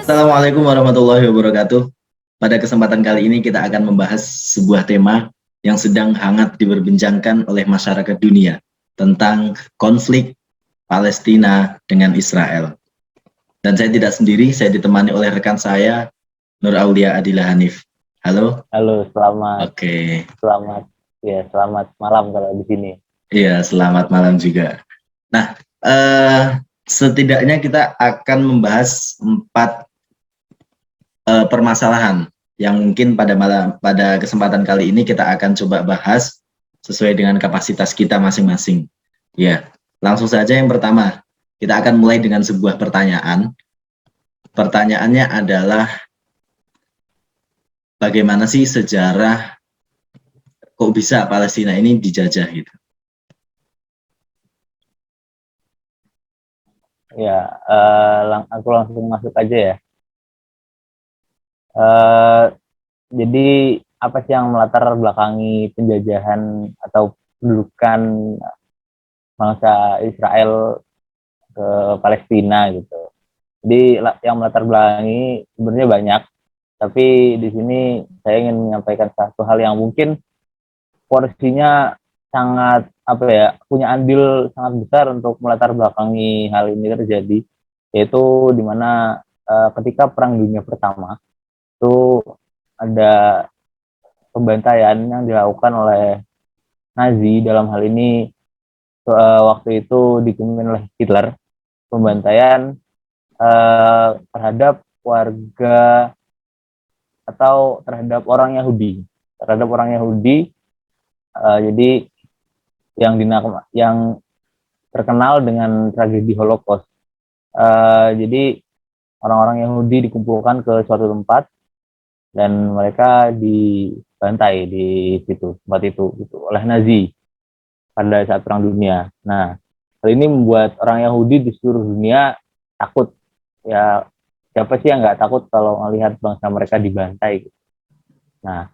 Assalamualaikum warahmatullahi wabarakatuh. Pada kesempatan kali ini kita akan membahas sebuah tema yang sedang hangat diperbincangkan oleh masyarakat dunia tentang konflik Palestina dengan Israel. Dan saya tidak sendiri, saya ditemani oleh rekan saya, Nur Aulia Adila Hanif. Halo. Halo, selamat. Oke. Selamat malam kalau di sini. Iya, selamat malam juga. Nah, setidaknya kita akan membahas 4 permasalahan yang mungkin pada kesempatan kali ini kita akan coba bahas sesuai dengan kapasitas kita masing-masing. Ya, langsung saja yang pertama, kita akan mulai dengan sebuah pertanyaan. Pertanyaannya adalah, bagaimana sih sejarah kok bisa Palestina ini dijajah gitu? Ya, aku langsung masuk aja ya. Jadi apa sih yang melatar belakangi penjajahan atau pendudukan bangsa Israel ke Palestina gitu? Jadi yang melatar belakangi sebenarnya banyak, tapi di sini saya ingin menyampaikan satu hal yang mungkin porsinya sangat punya andil sangat besar untuk melatar belakangi hal ini terjadi, yaitu dimana ketika Perang Dunia Pertama itu ada pembantaian yang dilakukan oleh Nazi. Dalam hal ini waktu itu dipimpin oleh Hitler, pembantaian terhadap warga atau terhadap orang Yahudi. Jadi yang terkenal dengan tragedi Holocaust. Jadi orang-orang Yahudi dikumpulkan ke suatu tempat dan mereka dibantai di tempat itu gitu, oleh Nazi pada saat Perang Dunia. Nah, hal ini membuat orang Yahudi di seluruh dunia takut. Ya, siapa sih yang nggak takut kalau melihat bangsa mereka dibantai? Nah,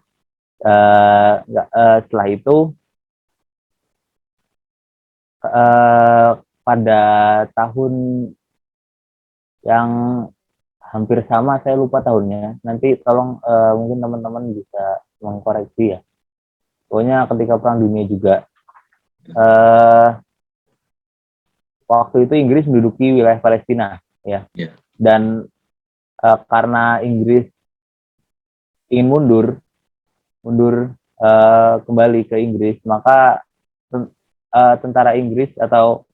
setelah itu pada tahun yang hampir sama, saya lupa tahunnya, nanti tolong mungkin teman-teman bisa mengkoreksi ya. Pokoknya ketika Perang Dunia juga, waktu itu Inggris menduduki wilayah Palestina ya. Dan karena Inggris ingin mundur kembali ke Inggris, maka tentara Inggris atau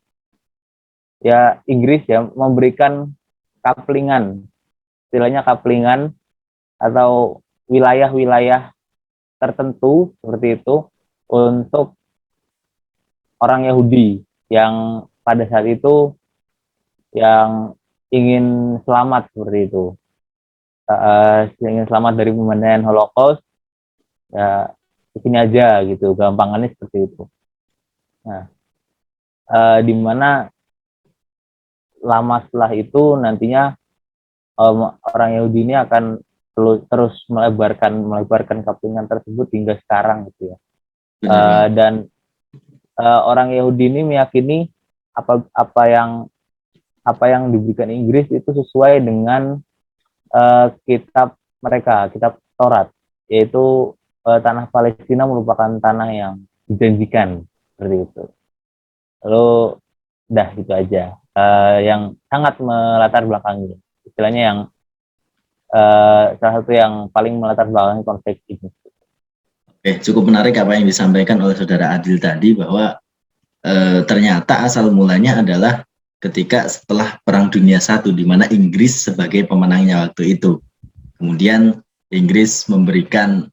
ya Inggris ya memberikan kaplingan, istilahnya kaplingan atau wilayah-wilayah tertentu seperti itu untuk orang Yahudi yang pada saat itu yang ingin selamat seperti itu, ingin selamat dari pembantaian Holocaust, ya di sini aja gitu, gampangannya seperti itu. Nah, di mana lama setelah itu nantinya orang Yahudi ini akan terus melebarkan kaplingan tersebut hingga sekarang gitu ya. Dan orang Yahudi ini meyakini apa yang diberikan Inggris itu sesuai dengan kitab mereka, kitab Taurat, yaitu tanah Palestina merupakan tanah yang dijanjikan seperti itu. Lalu dah gitu aja, yang sangat melatar belakangi, istilahnya yang salah satu yang paling melatar belakangi konflik ini. Oke, cukup menarik apa yang disampaikan oleh Saudara Adil tadi, bahwa ternyata asal mulanya adalah ketika setelah Perang Dunia I, di mana Inggris sebagai pemenangnya waktu itu. Kemudian Inggris memberikan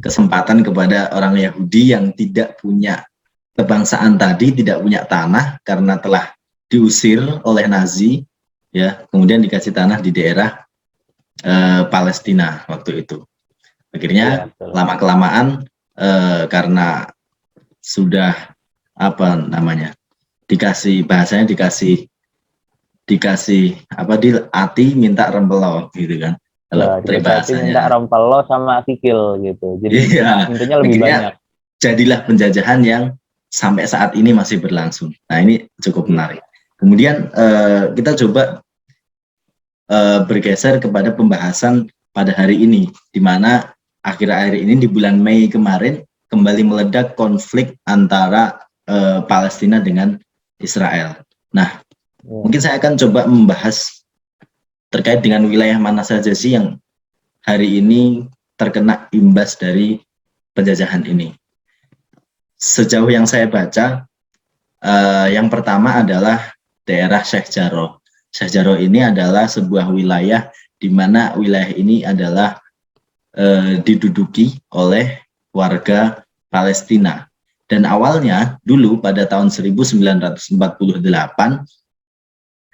kesempatan kepada orang Yahudi yang tidak punya kebangsaan tadi, tidak punya tanah karena telah diusir oleh Nazi, ya, kemudian dikasih tanah di daerah Palestina waktu itu. Akhirnya lama-kelamaan karena sudah dikasih ati minta rempelo gitu kan. Kalau bahasanya minta rempelo sama kikil gitu. Jadi intinya lebih banyak. Jadilah penjajahan yang sampai saat ini masih berlangsung. Nah, ini cukup menarik. Kemudian kita coba bergeser kepada pembahasan pada hari ini, di mana akhir-akhir ini di bulan Mei kemarin kembali meledak konflik antara Palestina dengan Israel. Nah, mungkin saya akan coba membahas terkait dengan wilayah mana saja sih yang hari ini terkena imbas dari penjajahan ini. Sejauh yang saya baca, yang pertama adalah daerah Sheikh Jarrah. Sheikh Jarrah ini adalah sebuah wilayah di mana wilayah ini adalah diduduki oleh warga Palestina. Dan awalnya dulu pada tahun 1948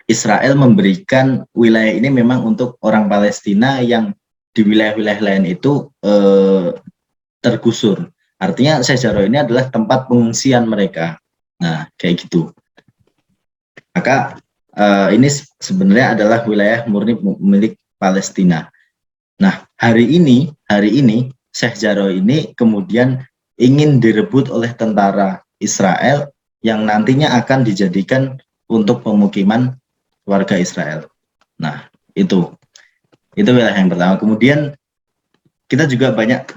Israel memberikan wilayah ini memang untuk orang Palestina yang di wilayah-wilayah lain itu tergusur. Artinya Sheikh Jarrah ini adalah tempat pengungsian mereka. Nah, kayak gitu. Maka ini sebenarnya adalah wilayah murni milik Palestina. Nah, hari ini Sheikh Jarrah ini kemudian ingin direbut oleh tentara Israel yang nantinya akan dijadikan untuk pemukiman warga Israel. Nah, itu wilayah yang pertama. Kemudian kita juga banyak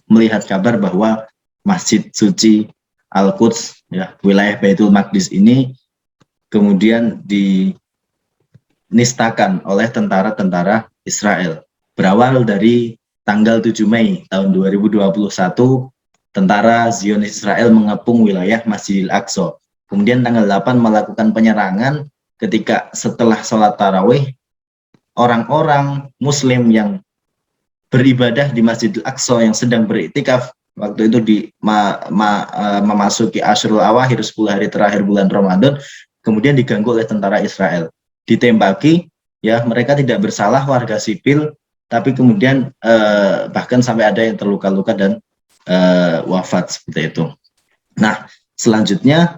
melihat kabar bahwa Masjid Suci Al-Quds, ya, wilayah Baitul Maqdis ini kemudian dinistakan oleh tentara-tentara Israel. Berawal dari tanggal 7 Mei tahun 2021, tentara Zionis Israel mengepung wilayah Masjidil Aqsa. Kemudian tanggal 8 melakukan penyerangan ketika setelah sholat tarawih, orang-orang muslim yang beribadah di Masjidil Aqsa yang sedang beriktikaf waktu itu memasuki Ashrul Awakhir, 10 hari terakhir bulan Ramadan, kemudian diganggu oleh tentara Israel. Ditembaki, ya, mereka tidak bersalah, warga sipil, tapi kemudian bahkan sampai ada yang terluka-luka dan wafat seperti itu. Nah, selanjutnya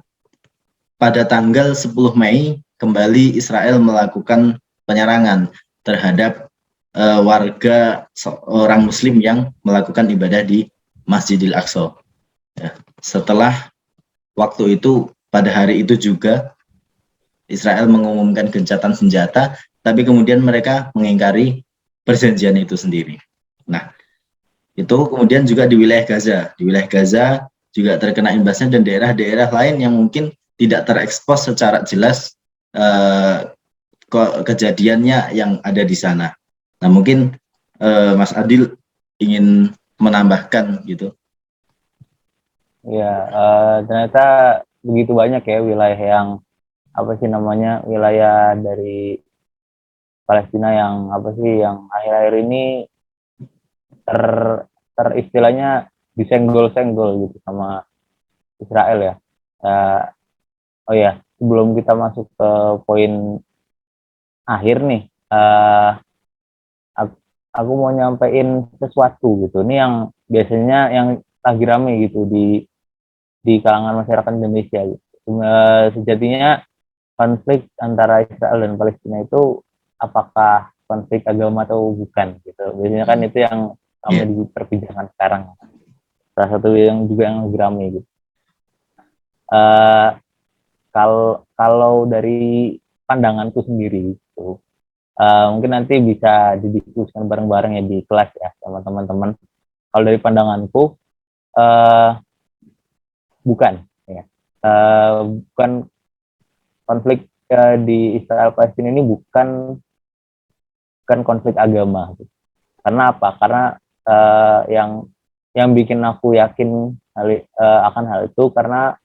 pada tanggal 10 Mei kembali Israel melakukan penyerangan terhadap warga orang muslim yang melakukan ibadah di Masjidil Aqsa. Ya, setelah waktu itu, pada hari itu juga Israel mengumumkan gencatan senjata, tapi kemudian mereka mengingkari perjanjian itu sendiri. Nah, itu kemudian juga di wilayah Gaza. Di wilayah Gaza juga terkena imbasnya, dan daerah-daerah lain yang mungkin tidak terekspos secara jelas kejadiannya yang ada di sana. Nah, mungkin Mas Adil ingin menambahkan gitu. Ya, ternyata begitu banyak ya wilayah yang wilayah dari Palestina yang yang akhir-akhir ini istilahnya disenggol-senggol gitu sama Israel ya. Oh ya, sebelum kita masuk ke poin akhir nih, aku mau nyampein sesuatu gitu. Ini yang biasanya yang lagi rame gitu di kalangan masyarakat Indonesia gitu. Sejatinya konflik antara Israel dan Palestina itu apakah konflik agama atau bukan gitu. Biasanya kan itu yang diperbincangkan sekarang. Salah satu yang juga yang lagi rame gitu. Kalau dari pandanganku sendiri gitu, mungkin nanti bisa didiskusikan bareng-bareng ya di kelas ya sama teman-teman. Kalau dari pandanganku bukan konflik di Israel Palestina ini bukan konflik agama. Karena apa? Karena yang bikin aku yakin akan hal itu karena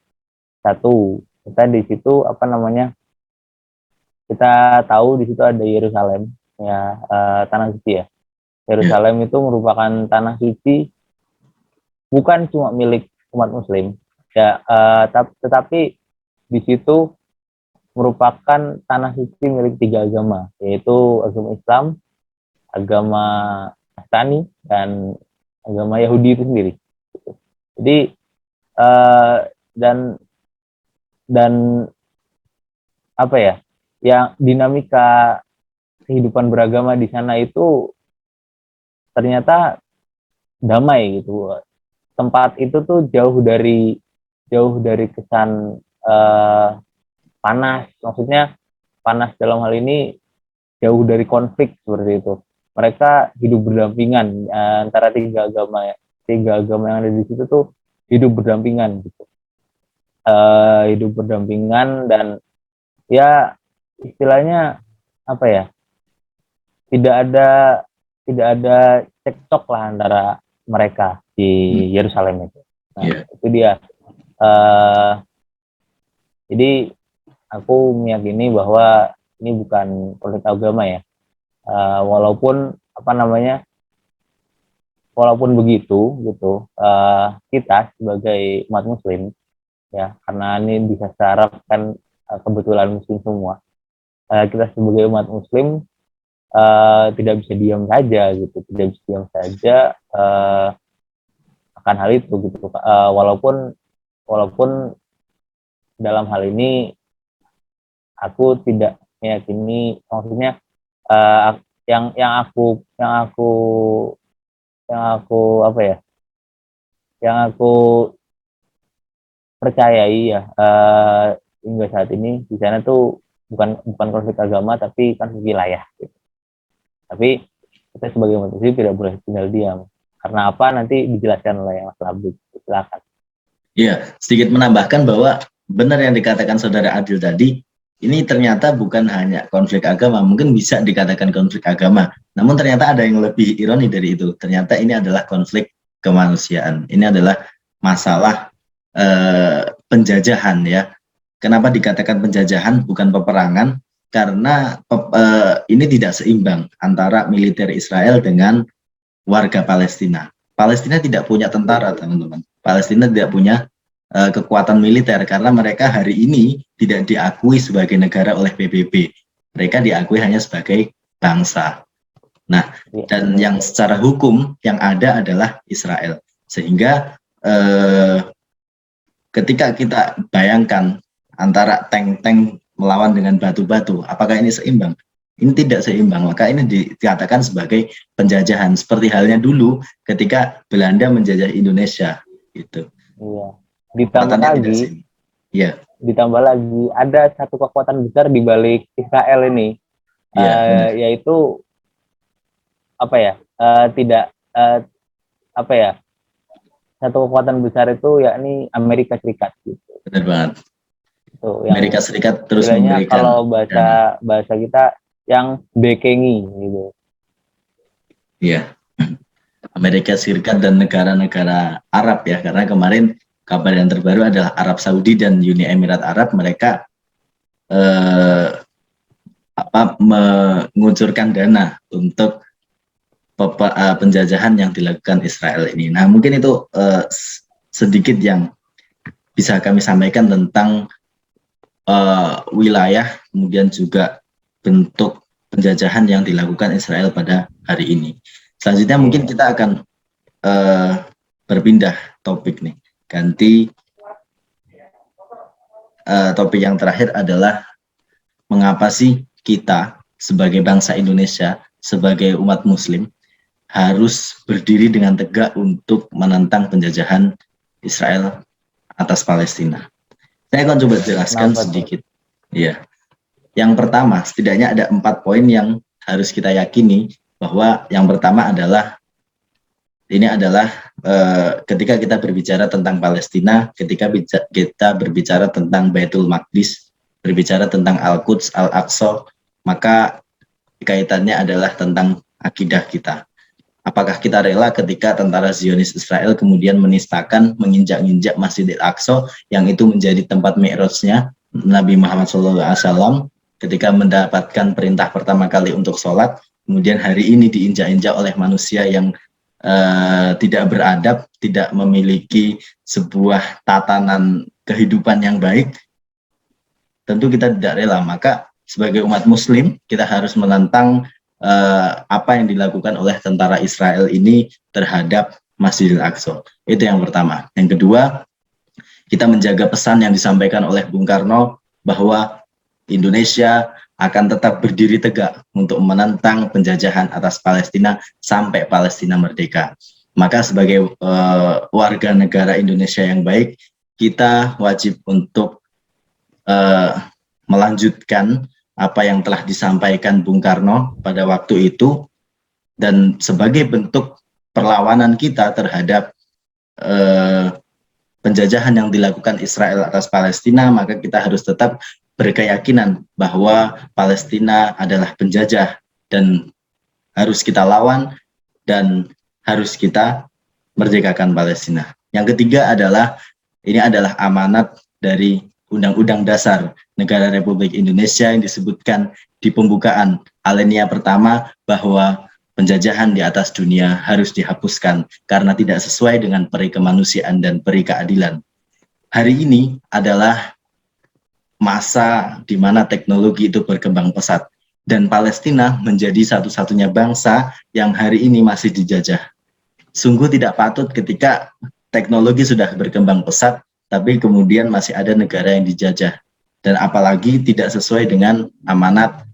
satu, kita di situ kita tahu di situ ada Yerusalem ya, tanah suci ya. Yerusalem itu merupakan tanah suci bukan cuma milik umat muslim ya, tetapi di situ merupakan tanah suci milik 3 agama, yaitu agama Islam, agama Nasrani, dan agama Yahudi itu sendiri. Jadi dan apa ya, yang dinamika kehidupan beragama di sana itu ternyata damai gitu. Tempat itu tuh jauh dari kesan panas, maksudnya panas dalam hal ini jauh dari konflik seperti itu. Mereka hidup berdampingan antara tiga agama yang ada di situ tuh hidup berdampingan gitu. Hidup berdampingan dan ya istilahnya apa ya? Tidak ada cekcok lah antara mereka di Yerusalem itu. Nah, itu dia. Jadi aku meyakini bahwa ini bukan konflik agama ya. Walaupun walaupun begitu gitu, kita sebagai umat Muslim ya, karena ini bisa secara kan kebetulan Muslim semua, kita sebagai umat Muslim tidak bisa diam saja gitu, tidak bisa diam saja akan hal itu gitu. Walaupun dalam hal ini aku tidak meyakini, maksudnya yang aku percayai ya hingga saat ini di sana tuh bukan konflik agama tapi konflik wilayah gitu. Tapi kita sebagai umat Muslim tidak boleh tinggal diam. Karena apa nanti dijelaskan oleh Mas Labib. Silakan. Iya, sedikit menambahkan bahwa benar yang dikatakan Saudara Adil tadi, ini ternyata bukan hanya konflik agama, mungkin bisa dikatakan konflik agama. Namun ternyata ada yang lebih ironi dari itu. Ternyata ini adalah konflik kemanusiaan. Ini adalah masalah penjajahan ya. Kenapa dikatakan penjajahan bukan peperangan? Karena ini tidak seimbang antara militer Israel dengan warga Palestina. Palestina tidak punya tentara, teman-teman. Palestina tidak punya kekuatan militer karena mereka hari ini tidak diakui sebagai negara oleh PBB. Mereka diakui hanya sebagai bangsa. Nah, dan yang secara hukum yang ada adalah Israel. Sehingga ketika kita bayangkan antara tank-tank melawan dengan batu-batu, apakah ini seimbang? Ini tidak seimbang, maka ini dikatakan sebagai penjajahan. Seperti halnya dulu ketika Belanda menjajah Indonesia, gitu. Iya. Ditambah lagi, ada satu kekuatan besar di balik Israel ini, yaitu satu kekuatan besar itu yakni Amerika Serikat gitu. Benar banget. Itu Amerika Serikat terus memberikan. Kalau bahasa kita yang bekengi gitu. Iya. Amerika Serikat dan negara-negara Arab ya, karena kemarin kabar yang terbaru adalah Arab Saudi dan Uni Emirat Arab mereka mengucurkan dana untuk penjajahan yang dilakukan Israel ini. Nah, mungkin itu sedikit yang bisa kami sampaikan tentang wilayah, kemudian juga bentuk penjajahan yang dilakukan Israel pada hari ini. Selanjutnya mungkin kita akan berpindah topik nih. Ganti topik yang terakhir adalah mengapa sih kita sebagai bangsa Indonesia, sebagai umat Muslim harus berdiri dengan tegak untuk menentang penjajahan Israel atas Palestina. Saya akan coba jelaskan sedikit. Ya. Yang pertama, setidaknya ada 4 poin yang harus kita yakini, bahwa yang pertama adalah ketika kita berbicara tentang Palestina, ketika kita berbicara tentang Baitul Maqdis, berbicara tentang Al-Quds, Al-Aqsa, maka kaitannya adalah tentang akidah kita. Apakah kita rela ketika tentara Zionis Israel kemudian menistakan, menginjak-injak Masjidil Aqsa yang itu menjadi tempat mi'rajnya Nabi Muhammad SAW ketika mendapatkan perintah pertama kali untuk sholat, kemudian hari ini diinjak-injak oleh manusia yang tidak beradab, tidak memiliki sebuah tatanan kehidupan yang baik, tentu kita tidak rela. Maka sebagai umat Muslim kita harus menentang apa yang dilakukan oleh tentara Israel ini terhadap Masjidil Aqsa. Itu yang pertama. Yang kedua, kita menjaga pesan yang disampaikan oleh Bung Karno bahwa Indonesia akan tetap berdiri tegak untuk menentang penjajahan atas Palestina sampai Palestina merdeka. Maka sebagai warga negara Indonesia yang baik, kita wajib untuk melanjutkan apa yang telah disampaikan Bung Karno pada waktu itu, dan sebagai bentuk perlawanan kita terhadap penjajahan yang dilakukan Israel atas Palestina, maka kita harus tetap berkeyakinan bahwa Palestina adalah penjajah dan harus kita lawan dan harus kita merdekakan Palestina. Yang ketiga adalah, ini adalah amanat dari Undang-Undang Dasar Negara Republik Indonesia yang disebutkan di pembukaan alinea pertama bahwa penjajahan di atas dunia harus dihapuskan karena tidak sesuai dengan peri kemanusiaan dan peri keadilan. Hari ini adalah masa di mana teknologi itu berkembang pesat dan Palestina menjadi satu-satunya bangsa yang hari ini masih dijajah. Sungguh tidak patut ketika teknologi sudah berkembang pesat, tapi kemudian masih ada negara yang dijajah. Dan apalagi tidak sesuai dengan amanat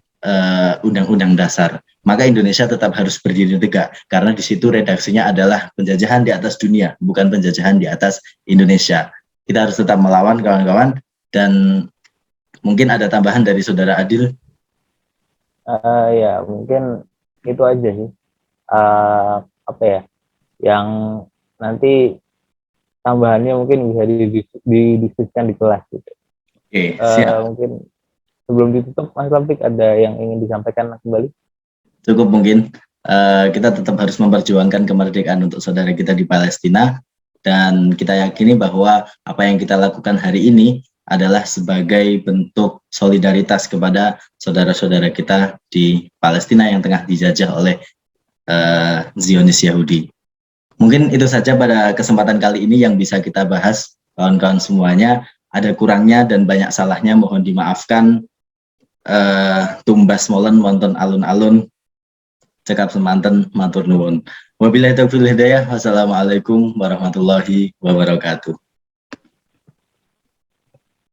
Undang-Undang Dasar. Maka Indonesia tetap harus berdiri tegak, karena di situ redaksinya adalah penjajahan di atas dunia, bukan penjajahan di atas Indonesia. Kita harus tetap melawan, kawan-kawan. Dan mungkin ada tambahan dari Saudara Adil. Ya, mungkin itu aja sih. Apa ya, yang nanti tambahannya mungkin bisa didiskusikan di kelas gitu. Oke, siap. Mungkin sebelum ditutup, Mas Lampik ada yang ingin disampaikan kembali? Cukup mungkin. Kita tetap harus memperjuangkan kemerdekaan untuk saudara kita di Palestina, dan kita yakini bahwa apa yang kita lakukan hari ini adalah sebagai bentuk solidaritas kepada saudara-saudara kita di Palestina yang tengah dijajah oleh Zionis Yahudi. Mungkin itu saja pada kesempatan kali ini yang bisa kita bahas, kawan-kawan semuanya. Ada kurangnya dan banyak salahnya mohon dimaafkan. Tumbas molen wonten alun-alun, cekap semanten matur nuwun. Wabillahi taufiq wal hidayah. Wassalamualaikum warahmatullahi wabarakatuh.